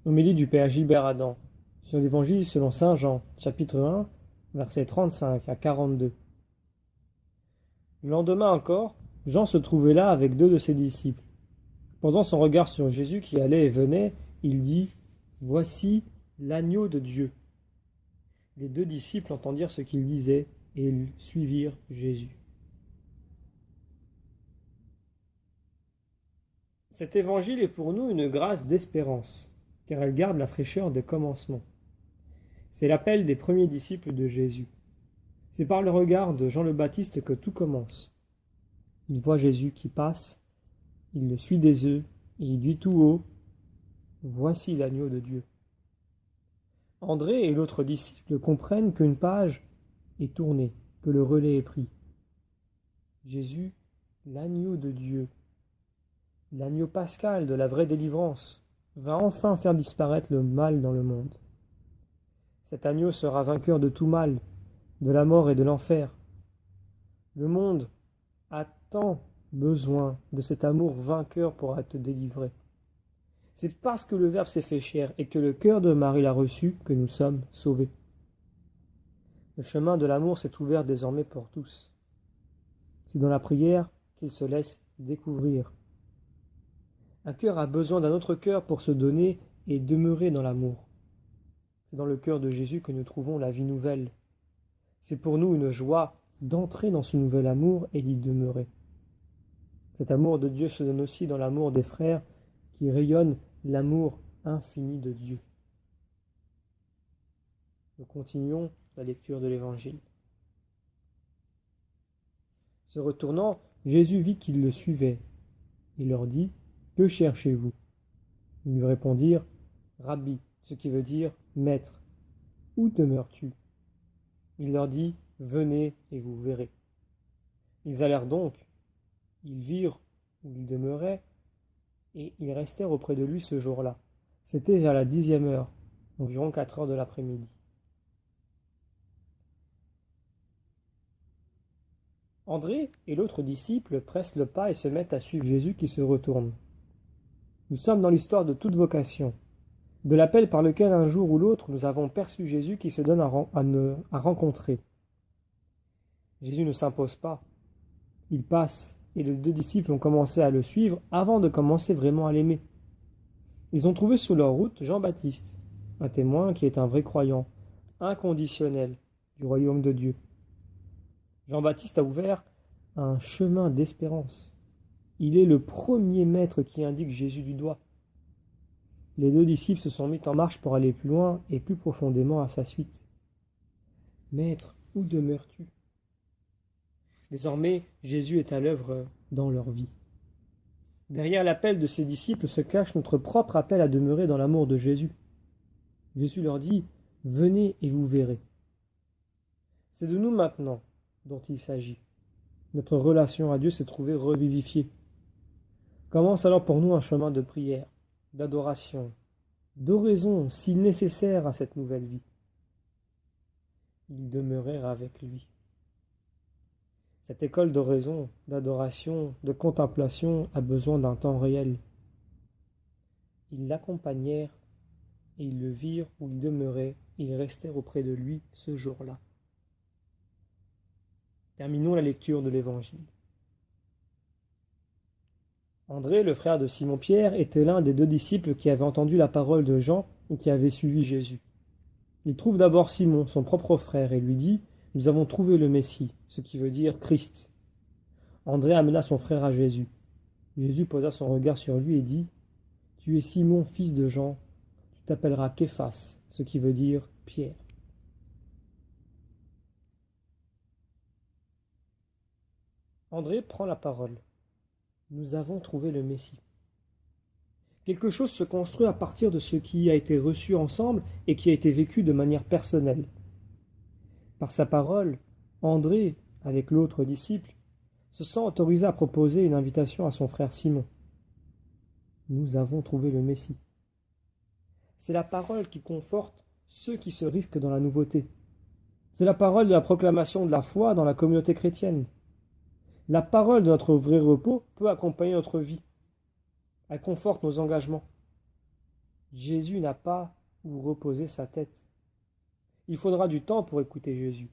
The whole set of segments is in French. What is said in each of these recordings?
Homélie du Père Gilbert Adam sur l'Évangile selon saint Jean, chapitre 1, versets 35 à 42. Le lendemain encore, Jean se trouvait là avec deux de ses disciples. Posant son regard sur Jésus qui allait et venait, il dit : « Voici l'agneau de Dieu. » Les deux disciples entendirent ce qu'il disait et ils suivirent Jésus. Cet évangile est pour nous une grâce d'espérance, car elle garde la fraîcheur des commencements. C'est l'appel des premiers disciples de Jésus. C'est par le regard de Jean le Baptiste que tout commence. Il voit Jésus qui passe, il le suit des yeux et il dit tout haut : « Voici l'agneau de Dieu. » André et l'autre disciple comprennent qu'une page est tournée, que le relais est pris. Jésus, l'agneau de Dieu, l'agneau pascal de la vraie délivrance, va enfin faire disparaître le mal dans le monde. Cet agneau sera vainqueur de tout mal, de la mort et de l'enfer. Le monde a tant besoin de cet amour vainqueur pour être délivré. C'est parce que le Verbe s'est fait chair et que le cœur de Marie l'a reçu que nous sommes sauvés. Le chemin de l'amour s'est ouvert désormais pour tous. C'est dans la prière qu'il se laisse découvrir. Un cœur a besoin d'un autre cœur pour se donner et demeurer dans l'amour. C'est dans le cœur de Jésus que nous trouvons la vie nouvelle. C'est pour nous une joie d'entrer dans ce nouvel amour et d'y demeurer. Cet amour de Dieu se donne aussi dans l'amour des frères qui rayonne l'amour infini de Dieu. Nous continuons la lecture de l'Évangile. Se retournant, Jésus vit qu'ils le suivaient. Il leur dit : « Que cherchez-vous ? » Ils lui répondirent : « Rabbi », ce qui veut dire « Maître, où demeures-tu » Il leur dit : « Venez et vous verrez. » Ils allèrent donc, ils virent où il demeurait, et ils restèrent auprès de lui ce jour-là. C'était vers la 10e heure, environ 4 heures de l'après-midi. André et l'autre disciple pressent le pas et se mettent à suivre Jésus qui se retourne. Nous sommes dans l'histoire de toute vocation, de l'appel par lequel un jour ou l'autre nous avons perçu Jésus qui se donne à rencontrer. Jésus ne s'impose pas, il passe, et les deux disciples ont commencé à le suivre avant de commencer vraiment à l'aimer. Ils ont trouvé sur leur route Jean-Baptiste, un témoin qui est un vrai croyant, inconditionnel du royaume de Dieu. Jean-Baptiste a ouvert un chemin d'espérance. Il est le premier maître qui indique Jésus du doigt. Les deux disciples se sont mis en marche pour aller plus loin et plus profondément à sa suite. « Maître, où demeures-tu » Désormais, Jésus est à l'œuvre dans leur vie. Derrière l'appel de ses disciples se cache notre propre appel à demeurer dans l'amour de Jésus. Jésus leur dit : « Venez et vous verrez. » C'est de nous maintenant dont il s'agit. Notre relation à Dieu s'est trouvée revivifiée. Commence alors pour nous un chemin de prière, d'adoration, d'oraison si nécessaire à cette nouvelle vie. Il demeurait avec lui. Cette école d'oraison, d'adoration, de contemplation a besoin d'un temps réel. Ils l'accompagnèrent et ils le virent où il demeurait et ils restèrent auprès de lui ce jour-là. Terminons la lecture de l'Évangile. André, le frère de Simon-Pierre, était l'un des deux disciples qui avaient entendu la parole de Jean et qui avaient suivi Jésus. Il trouve d'abord Simon, son propre frère, et lui dit : « Nous avons trouvé le Messie », ce qui veut dire Christ. André amena son frère à Jésus. Jésus posa son regard sur lui et dit : « Tu es Simon, fils de Jean, tu t'appelleras Képhas, ce qui veut dire Pierre. » André prend la parole. Nous avons trouvé le Messie. Quelque chose se construit à partir de ce qui a été reçu ensemble et qui a été vécu de manière personnelle. Par sa parole, André, avec l'autre disciple, se sent autorisé à proposer une invitation à son frère Simon. Nous avons trouvé le Messie. C'est la parole qui conforte ceux qui se risquent dans la nouveauté. C'est la parole de la proclamation de la foi dans la communauté chrétienne. La parole de notre vrai repos peut accompagner notre vie. Elle conforte nos engagements. Jésus n'a pas où reposer sa tête. Il faudra du temps pour écouter Jésus.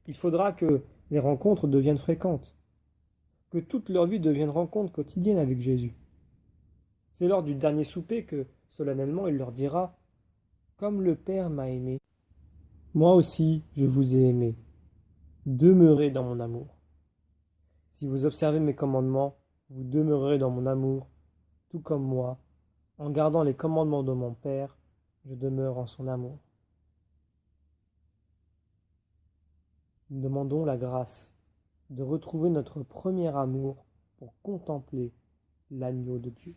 Il faudra que les rencontres deviennent fréquentes, que toute leur vie devienne rencontre quotidienne avec Jésus. C'est lors du dernier souper que, solennellement, il leur dira « Comme le Père m'a aimé, moi aussi je vous ai aimé. Demeurez dans mon amour. Si vous observez mes commandements, vous demeurerez dans mon amour, tout comme moi, en gardant les commandements de mon Père, je demeure en son amour. » Nous demandons la grâce de retrouver notre premier amour pour contempler l'agneau de Dieu.